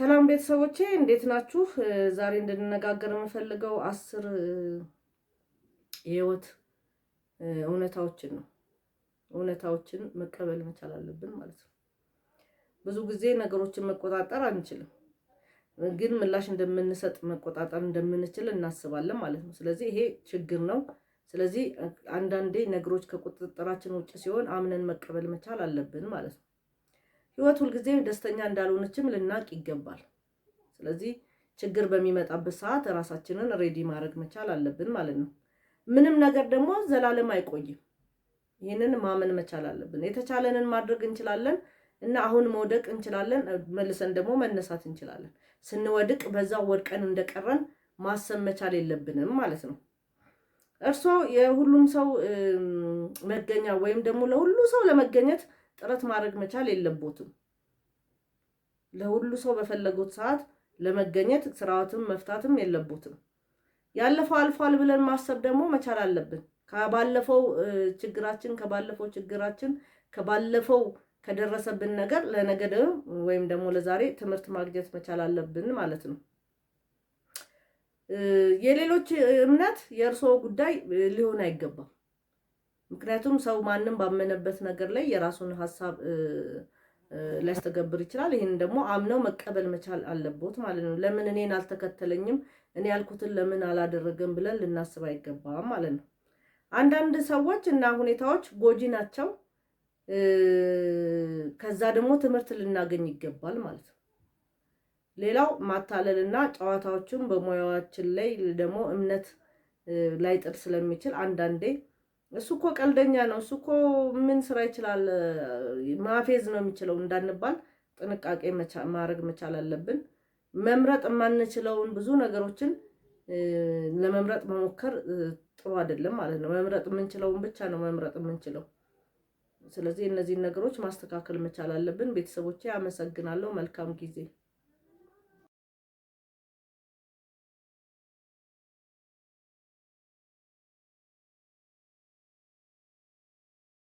ሰላም ቤተሰቦቼ እንዴት ናችሁ? ዛሬ እንድንነጋገር የምፈልገው 10 የህይወት እውነታዎችን ነው። እውነታዎችን መቀበል መቻል አለብን ማለት ነው። ብዙ ጊዜ ነገሮችን መቆጣጠር አንችልም፣ ግን ምላሽ እንደምንሰጥ መቆጣጠር እንደምንችል እናስባለን ማለት ነው። ስለዚህ ይሄ ችግር ነው። ስለዚህ አንዳንዴ ነገሮች ከቁጥጥራችን ውጭ ሲሆን አምነን መቀበል መቻል አለብን ማለት ነው። ህይወት ሁልጊዜ ደስተኛ እንዳልሆነችም ልናቅ ይገባል። ስለዚህ ችግር በሚመጣበት ሰዓት ራሳችንን ሬዲ ማድረግ መቻል አለብን ማለት ነው። ምንም ነገር ደግሞ ዘላለም አይቆይም። ይሄንን ማመን መቻል አለብን። የተቻለንን ማድረግ እንችላለን እና አሁን መውደቅ እንችላለን፣ መልሰን ደግሞ መነሳት እንችላለን። ስንወድቅ በዛው ወድቀን እንደቀረን ማሰብ መቻል የለብንም ማለት ነው። እርሶ የሁሉም ሰው መገኛ ወይም ደግሞ ለሁሉ ሰው ለመገኘት ጥረት ማድረግ መቻል የለቦትም። ለሁሉ ሰው በፈለጉት ሰዓት ለመገኘት ስራዎትን መፍታትም የለቦትም። ያለፈው አልፏል ብለን ማሰብ ደግሞ መቻል አለብን። ከባለፈው ችግራችን ከባለፈው ከደረሰብን ነገር ለነገ ወይም ደግሞ ለዛሬ ትምህርት ማግኘት መቻል አለብን ማለት ነው። የሌሎች እምነት የእርሶ ጉዳይ ሊሆን አይገባም። ምክንያቱም ሰው ማንም ባመነበት ነገር ላይ የራሱን ሐሳብ ሊያስተገብር ይችላል። ይሄን ደግሞ አምነው መቀበል መቻል አለቦት ማለት ነው። ለምን እኔን አልተከተለኝም፣ እኔ ያልኩትን ለምን አላደረገም ብለን ልናስብ አይገባም ማለት ነው። አንዳንድ ሰዎች እና ሁኔታዎች ጎጂ ናቸው። ከዛ ደግሞ ትምህርት ልናገኝ ይገባል ማለት ነው። ሌላው ማታለልና ጨዋታዎችን በሙያችን ላይ ደግሞ እምነት ላይ ጥል ስለሚችል አንዳንዴ እሱ እኮ ቀልደኛ ነው፣ እሱ እኮ ምን ስራ ይችላል፣ ማፌዝ ነው የሚችለው እንዳንባል ጥንቃቄ ማድረግ መቻል አለብን። መምረጥ የማንችለውን ብዙ ነገሮችን ለመምረጥ መሞከር ጥሩ አይደለም ማለት ነው። መምረጥ የምንችለውን ብቻ ነው መምረጥ የምንችለው። ስለዚህ እነዚህን ነገሮች ማስተካከል መቻል አለብን። ቤተሰቦቼ አመሰግናለሁ። መልካም ጊዜ